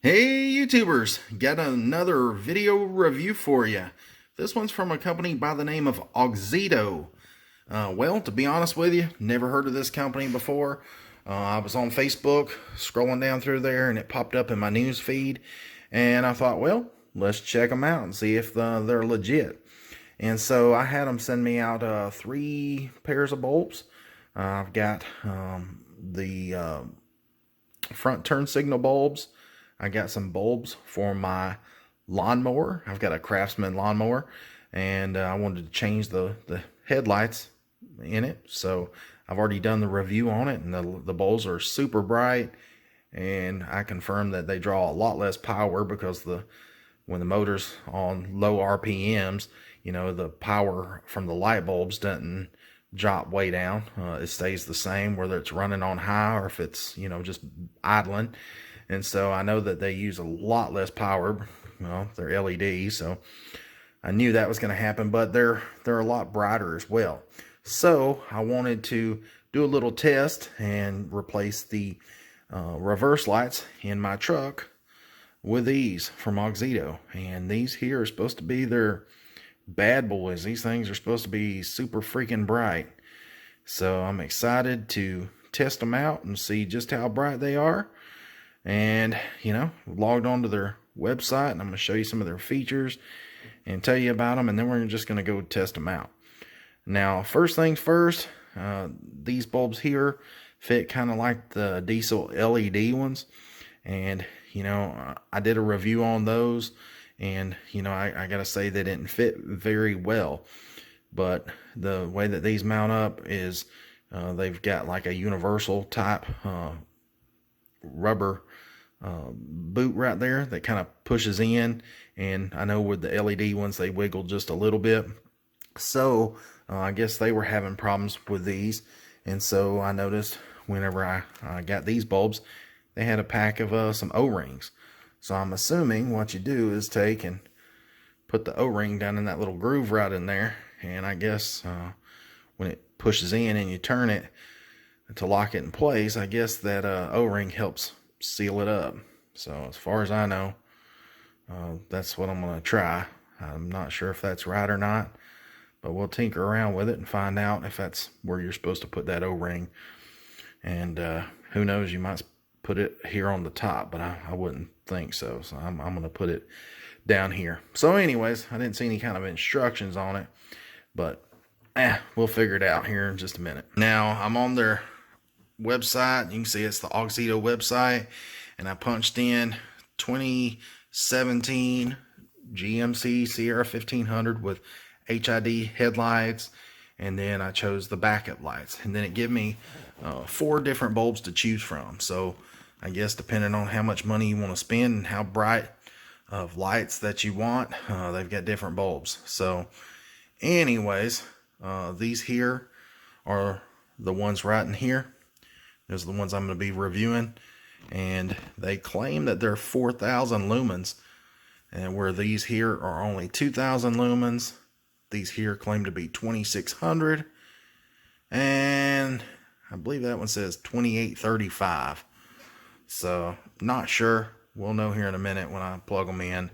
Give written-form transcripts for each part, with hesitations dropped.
Hey YouTubers, got another video review for you. This one's from a company by the name of Auxito. Well, to be honest with you, never heard of this company before. I was on Facebook scrolling down through there and it popped up in my news feed, and I thought, well, let's check them out and see if they're legit. And so I had them send me out 3 pairs of bulbs. I've got the front turn signal bulbs. I got some bulbs for my lawnmower. I've got a Craftsman lawnmower, and I wanted to change the headlights in it. So I've already done the review on it, and the bulbs are super bright, and I confirmed that they draw a lot less power because when the motor's on low RPMs, you know, the power from the light bulbs doesn't drop way down. It stays the same whether it's running on high or if it's, you know, just idling. And so I know that they use a lot less power. Well, they're LEDs, so I knew that was going to happen, but they're a lot brighter as well. So I wanted to do a little test and replace the reverse lights in my truck with these from Auxito. And these here are supposed to be their bad boys. These things are supposed to be super freaking bright. So I'm excited to test them out and see just how bright they are. And, you know, logged onto their website, and I'm going to show you some of their features and tell you about them, and then we're just going to go test them out. Now, first things first, these bulbs here fit kind of like the diesel LED ones, and, you know, I did a review on those, and, you know, I got to say they didn't fit very well. But the way that these mount up is they've got like a universal type rubber boot right there that kind of pushes in, and I know with the LED ones they wiggle just a little bit. So I guess they were having problems with these, and so I noticed whenever I got these bulbs, they had a pack of some O-rings. So I'm assuming what you do is take and put the O-ring down in that little groove right in there, and I guess when it pushes in and you turn it to lock it in place, I guess that O-ring helps seal it up. So as far as I know, that's what I'm going to try. I'm not sure if that's right or not, but we'll tinker around with it and find out if that's where you're supposed to put that O-ring. And who knows, you might put it here on the top, but I wouldn't think so. So I'm going to put it down here. So anyways, I didn't see any kind of instructions on it, but we'll figure it out here in just a minute. Now I'm on their website. You can see it's the Auxito website, and I punched in 2017 GMC Sierra 1500 with HID headlights, and then I chose the backup lights, and then it gave me 4 different bulbs to choose from. So I guess depending on how much money you want to spend and how bright of lights that you want, they've got different bulbs. So anyways, these here are the ones right in here. Those are the ones I'm going to be reviewing, and they claim that they're 4,000 lumens, and where these here are only 2,000 lumens. These here claim to be 2,600, and I believe that one says 2,835. So not sure. We'll know here in a minute when I plug them in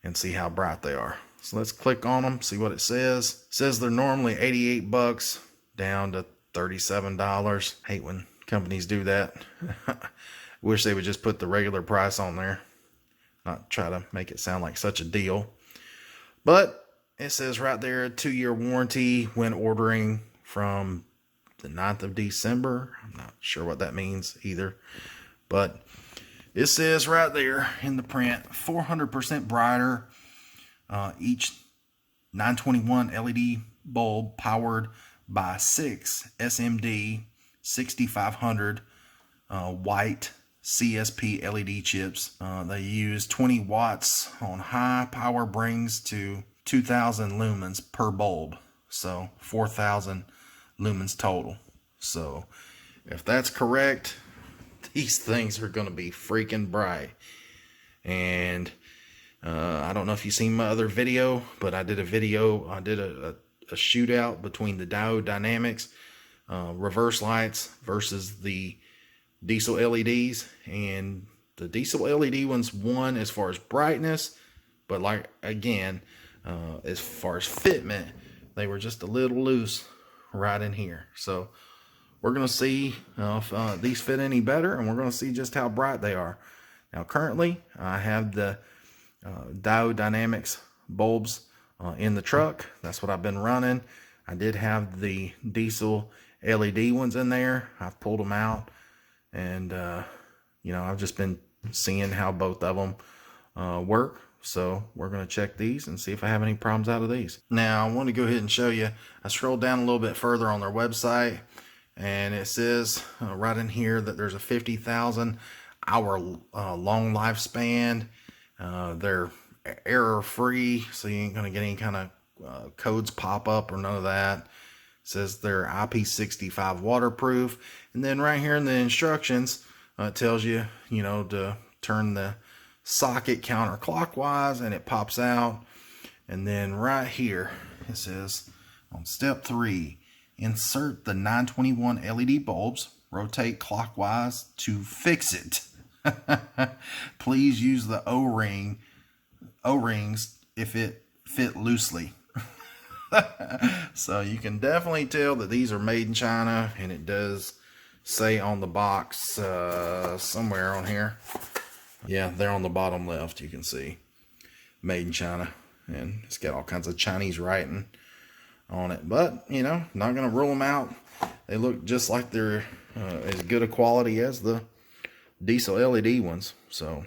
and see how bright they are. So let's click on them, see what it says. It says they're normally 88 bucks down to $37. Hate when companies do that. Wish they would just put the regular price on there, not try to make it sound like such a deal. But it says right there, 2-year warranty when ordering from the 9th of December. I'm not sure what that means either, but it says right there in the print, 400% brighter. Each 921 LED bulb powered by 6 SMD 6500 white CSP LED chips. They use 20 watts on high power, brings to 2,000 lumens per bulb. So 4,000 lumens total. So if that's correct, these things are going to be freaking bright. And I don't know if you've seen my other video, but I did a video, I did a shootout between the Diode Dynamics reverse lights versus the diesel LEDs, and the diesel LED ones won as far as brightness, but like again, as far as fitment, they were just a little loose right in here. So we're going to see if these fit any better, and we're going to see just how bright they are. Now currently I have the Diode Dynamics bulbs in the truck. That's what I've been running. I did have the diesel LED ones in there. I've pulled them out, and you know, I've just been seeing how both of them work. So we're going to check these and see if I have any problems out of these. Now I want to go ahead and show you. I scrolled down a little bit further on their website, and it says right in here that there's a 50,000 hour long lifespan. They're error free, so you ain't going to get any kind of codes pop up or none of that. It says they're IP65 waterproof, and then right here in the instructions it tells you, you know, to turn the socket counterclockwise, and it pops out. And then right here it says on step 3, insert the 921 LED bulbs, rotate clockwise to fix it. Please use the O-rings if it fit loosely. So you can definitely tell that these are made in China, and it does say on the box somewhere on here. Yeah, they're on the bottom left. You can see made in China, and it's got all kinds of Chinese writing on it. But you know, not gonna rule them out. They look just like they're as good a quality as the diesel LED ones. So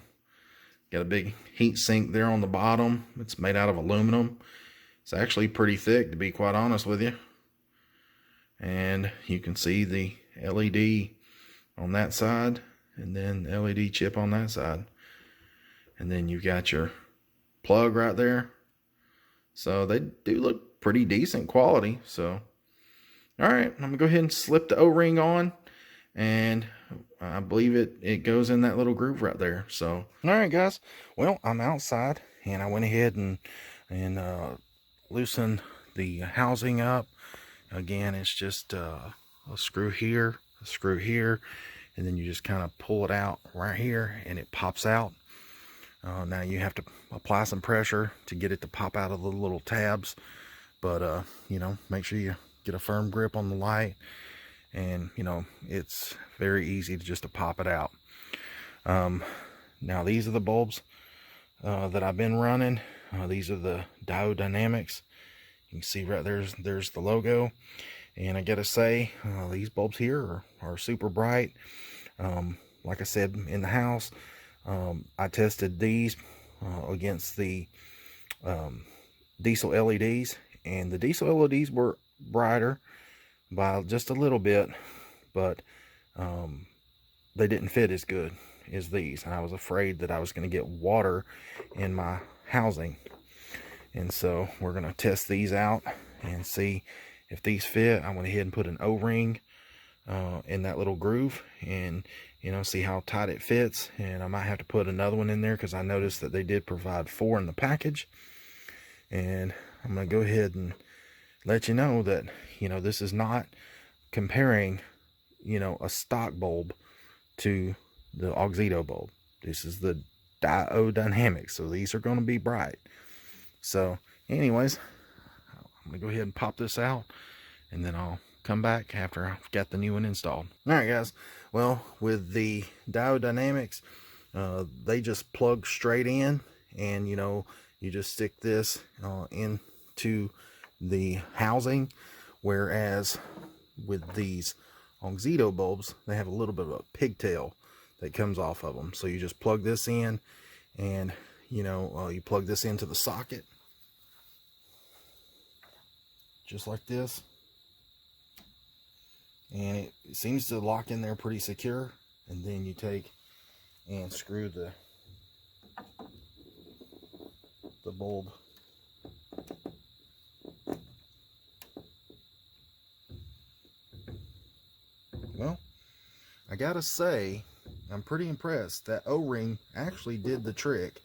got a big heat sink there on the bottom. It's made out of aluminum. It's actually pretty thick, to be quite honest with you. And you can see the LED on that side, and then LED chip on that side. And then you've got your plug right there. So they do look pretty decent quality. So all right, I'm gonna go ahead and slip the O-ring on, and I believe it goes in that little groove right there. So all right guys, well, I'm outside, and I went ahead and loosened the housing up. Again, it's just a screw here, a screw here, and then you just kind of pull it out right here, and it pops out. Now you have to apply some pressure to get it to pop out of the little tabs, but you know, make sure you get a firm grip on the light, and you know, it's very easy to just to pop it out. Now these are the bulbs that I've been running. These are the Diode Dynamics. You can see right there's the logo, and I gotta say, these bulbs here are super bright. Like I said, in the house, I tested these against the diesel LEDs, and the diesel LEDs were brighter by just a little bit, but they didn't fit as good as these, and I was afraid that I was going to get water in my housing. And so we're going to test these out and see if these fit. I went ahead and put an O-ring in that little groove, and you know, see how tight it fits. And I might have to put another one in there, because I noticed that they did provide 4 in the package. And I'm going to go ahead and let you know that, you know, this is not comparing, you know, a stock bulb to the Auxito bulb. This is the Diode Dynamics, so these are going to be bright. So anyways, I'm going to go ahead and pop this out, and then I'll come back after I've got the new one installed. Alright guys, well, with the Diode Dynamics, they just plug straight in, and you know, you just stick this into the housing, whereas with these Auxito bulbs, they have a little bit of a pigtail that comes off of them. So you just plug this in, and you know, you plug this into the socket just like this, and it seems to lock in there pretty secure. And then you take and screw the bulb well, I gotta say, I'm pretty impressed. That O-ring actually did the trick.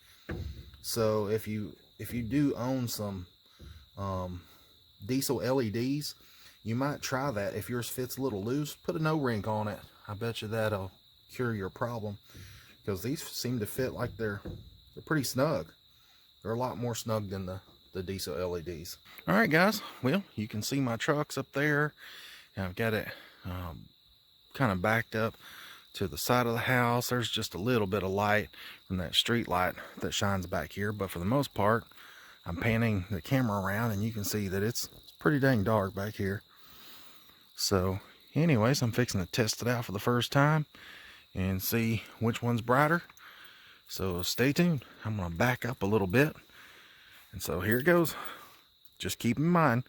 So if you do own some diesel LEDs, you might try that. If yours fits a little loose, put an O-ring on it. I bet you that'll cure your problem. because these seem to fit like they're pretty snug. They're a lot more snug than the diesel LEDs. All right, guys. Well, you can see my trucks up there. And I've got it kind of backed up to the side of the house. There's just a little bit of light from that street light that shines back here, but for the most part, I'm panning the camera around and you can see that it's pretty dang dark back here. So anyways, I'm fixing to test it out for the first time and see which one's brighter. So stay tuned. I'm going to back up a little bit. And so here it goes. Just keep in mind,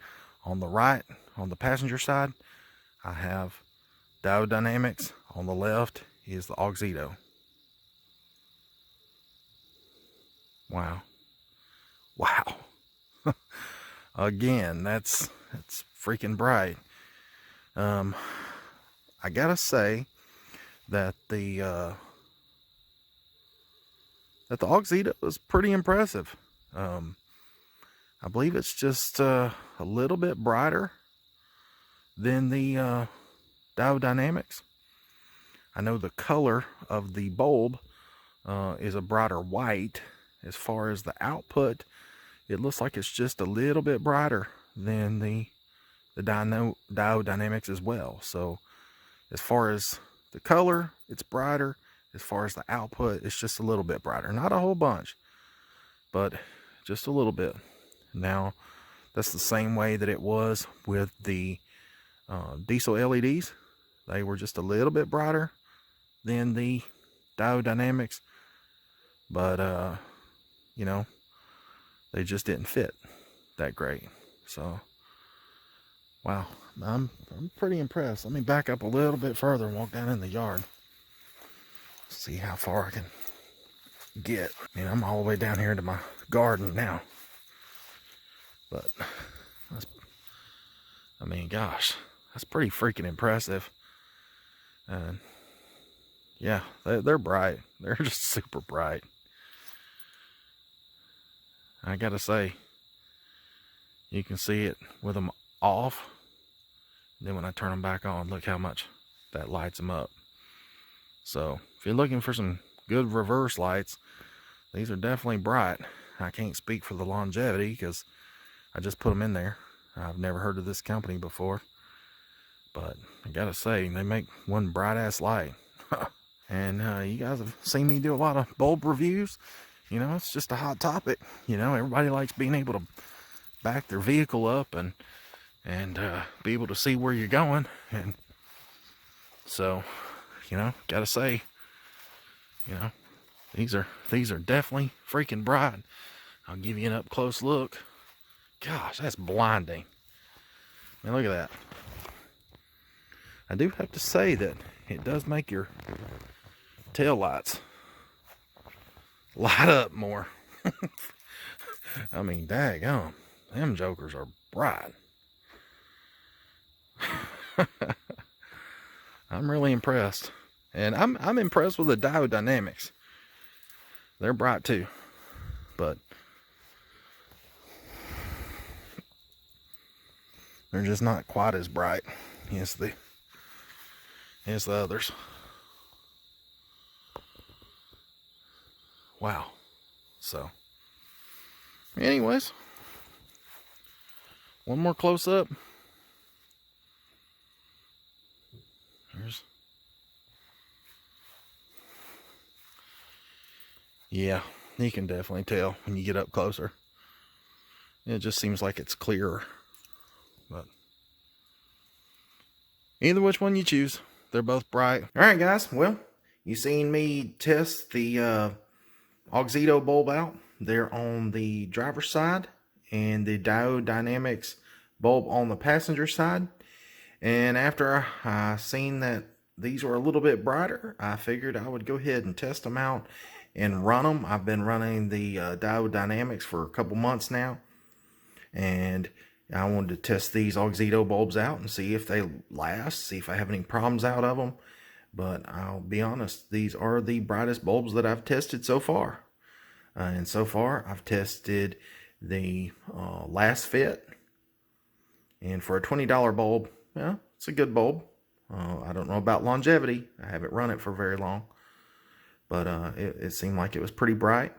on the right, on the passenger side, I have Diode Dynamics. On the left is the Auxito. Wow. Wow. Again, that's freaking bright. I gotta say that the Auxito is pretty impressive. I believe it's just a little bit brighter than the Diode Dynamics. I know the color of the bulb is a brighter white. As far as the output, it looks like it's just a little bit brighter than the Diode Dynamics as well. So as far as the color, it's brighter. As far as the output, it's just a little bit brighter. Not a whole bunch, but just a little bit. Now, that's the same way that it was with the diesel LEDs. They were just a little bit brighter than the Diode Dynamics, but you know, they just didn't fit that great. So wow, I'm pretty impressed. Let me back up a little bit further and walk down in the yard, see how far I can get. I mean, I'm all the way down here into my garden now, but I mean, gosh, that's pretty freaking impressive. And yeah, they're bright. They're just super bright. I gotta say, you can see it with them off. Then when I turn them back on, look how much that lights them up. So if you're looking for some good reverse lights, these are definitely bright. I can't speak for the longevity because I just put them in there. I've never heard of this company before, but I gotta say, they make one bright ass light. And you guys have seen me do a lot of bulb reviews. You know, it's just a hot topic. You know, everybody likes being able to back their vehicle up and be able to see where you're going. And so, you know, gotta say, you know, these are definitely freaking bright. I'll give you an up close look. Gosh, that's blinding. I mean, look at that. I do have to say that it does make your tail lights light up more. I mean, daggone, them jokers are bright. I'm really impressed. And I'm impressed with the Diode Dynamics. They're bright too. But they're just not quite as bright as the others. Wow. So anyways, one more close up. Yeah, you can definitely tell when you get up closer. It just seems like it's clearer. But either which one you choose, they're both bright. All right, guys. Well, you seen me test the Auxito bulb out. They're on the driver's side and the Diode Dynamics bulb on the passenger side. And after I seen that these were a little bit brighter, I figured I would go ahead and test them out and run them. I've been running the Diode Dynamics for a couple months now, and I wanted to test these Auxito bulbs out and see if they last, see if I have any problems out of them. But I'll be honest, these are the brightest bulbs that I've tested so far. And so far, I've tested the last fit. And for a $20 bulb, yeah, it's a good bulb. I don't know about longevity. I haven't run it for very long. but it seemed like it was pretty bright.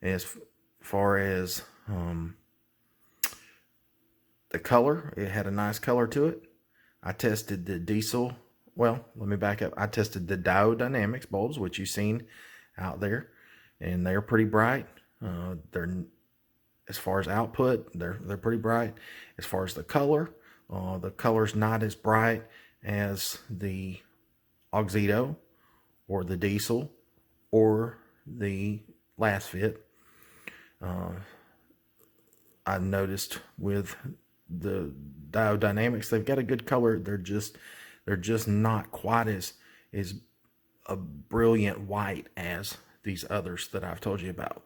As far as the color, it had a nice color to it. I tested the diesel, well, let me back up. I tested the Diode Dynamics bulbs, which you've seen out there, and they're pretty bright. They're, as far as output, they're pretty bright. As far as the color's not as bright as the Auxito or the diesel or the last fit. I noticed with the Diode Dynamics, they've got a good color. They're just not quite as a brilliant white as these others that I've told you about.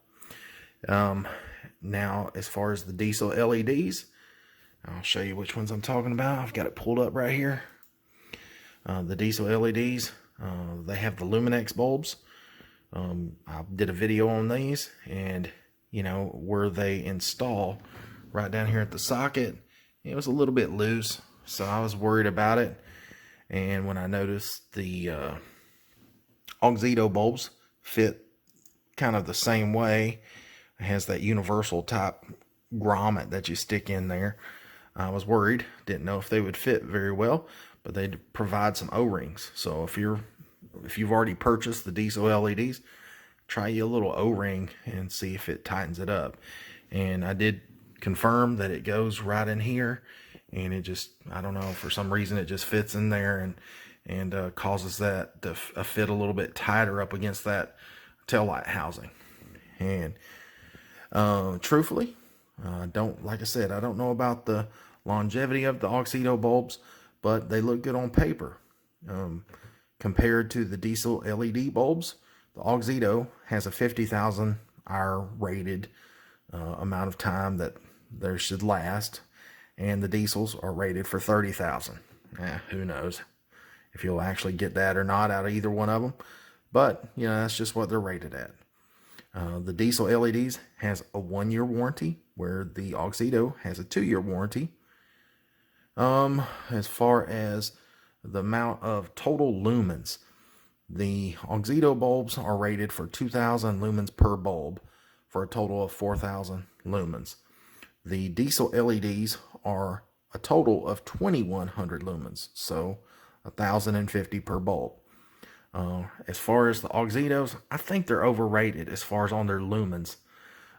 Now, as far as the diesel LEDs, I'll show you which ones I'm talking about. I've got it pulled up right here. The diesel LEDs, they have the Luminex bulbs. I did a video on these, and you know, where they install right down here at the socket, it was a little bit loose, so I was worried about it. And when I noticed the Auxito bulbs fit kind of the same way, it has that universal type grommet that you stick in there, I was worried. Didn't know if they would fit very well, but they provide some O-rings. So if you've already purchased the diesel LEDs, try you a little O-ring and see if it tightens it up. And I did confirm that it goes right in here, and it just, I don't know, for some reason it just fits in there and causes that to fit a little bit tighter up against that taillight housing. And truthfully, like I said, I don't know about the longevity of the Auxito bulbs, but they look good on paper. Compared to the diesel LED bulbs, the Auxito has a 50,000 hour rated amount of time that they should last, and the diesels are rated for 30,000. Who knows if you'll actually get that or not out of either one of them, but you know, that's just what they're rated at. The diesel LEDs has a 1-year warranty, where the Auxito has a 2-year warranty. As far as the amount of total lumens, the Auxito bulbs are rated for 2,000 lumens per bulb for a total of 4,000 lumens. The diesel LEDs are a total of 2,100 lumens, so 1,050 per bulb. As far as the Auxitos, I think they're overrated as far as on their lumens.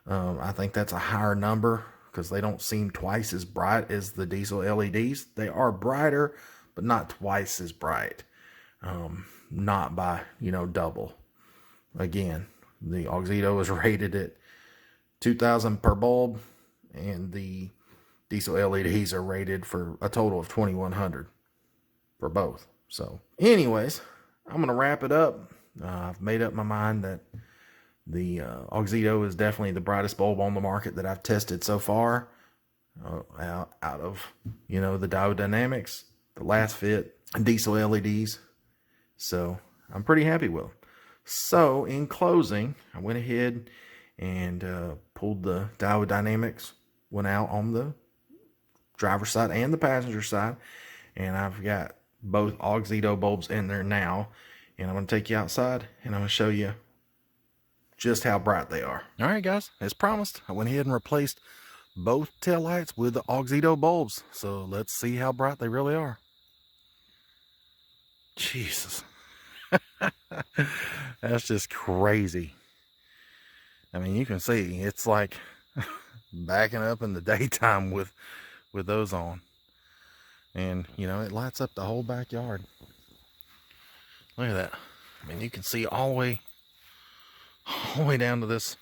I think that's a higher number because they don't seem twice as bright as the diesel LEDs. They are brighter, but not twice as bright. Not by, you know, double. Again, the Auxito is rated at 2,000 per bulb, and the diesel LEDs are rated for a total of 2,100 for both. So anyways, I'm going to wrap it up. I've made up my mind that the Auxito is definitely the brightest bulb on the market that I've tested so far. Out of, you know, the Diode Dynamics, the last fit, and diesel LEDs. So I'm pretty happy with them. So in closing, I went ahead and pulled the Diode Dynamics, went out on the driver's side and the passenger side, and I've got both Auxito bulbs in there now, and I'm going to take you outside and I'm going to show you just how bright they are. All right, guys, as promised, I went ahead and replaced both taillights with the Auxito bulbs, so let's see how bright they really are. Jesus. That's just crazy. I mean, you can see it's like backing up in the daytime with those on. And, you know, it lights up the whole backyard. Look at that. I mean, you can see all the way down to this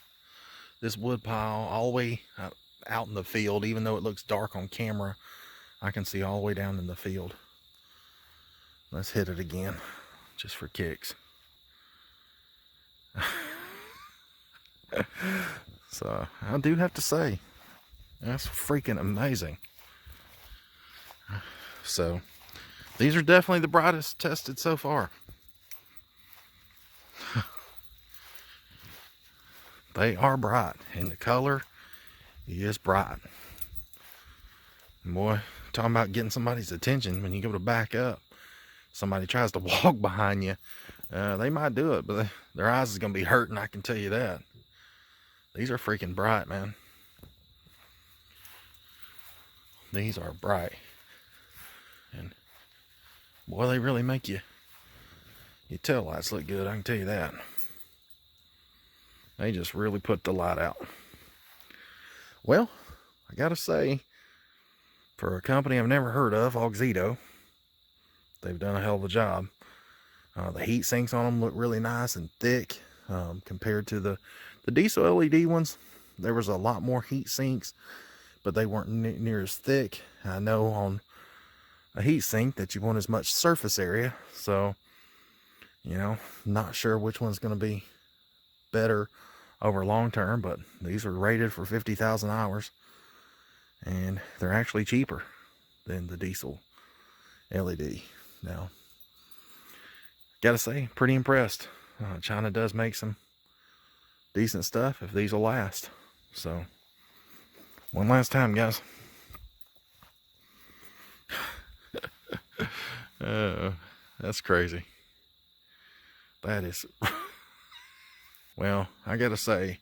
wood pile, all the way out in the field. Even though it looks dark on camera, I can see all the way down in the field. Let's hit it again, just for kicks. So, I do have to say, that's freaking amazing. So, these are definitely the brightest tested so far. They are bright, and the color is bright. And boy, talking about getting somebody's attention when you go to back up. Somebody tries to walk behind you, They might do it, but their eyes is going to be hurting, I can tell you that. These are freaking bright, man. These are bright. And boy, they really make your tail lights look good, I can tell you that. They just really put the light out. Well, I gotta say, for a company I've never heard of, Auxito, they've done a hell of a job. The heat sinks on them look really nice and thick compared to the diesel LED ones. There was a lot more heat sinks, but they weren't near as thick. I know on a heat sink that you want as much surface area, so you know, not sure which one's going to be better over long term, but these are rated for 50,000 hours, and they're actually cheaper than the diesel LED. Now, gotta say, pretty impressed. China does make some decent stuff if these will last. So, one last time, guys. That's crazy. That is... Well, I gotta say,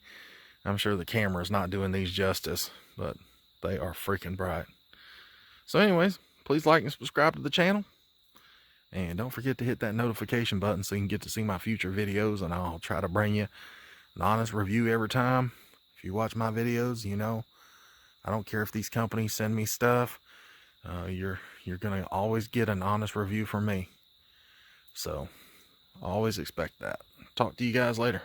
I'm sure the camera's not doing these justice, but they are freaking bright. So anyways, please like and subscribe to the channel. And don't forget to hit that notification button so you can get to see my future videos, and I'll try to bring you an honest review every time. If you watch my videos, you know, I don't care if these companies send me stuff. You're gonna always get an honest review from me. So, always expect that. Talk to you guys later.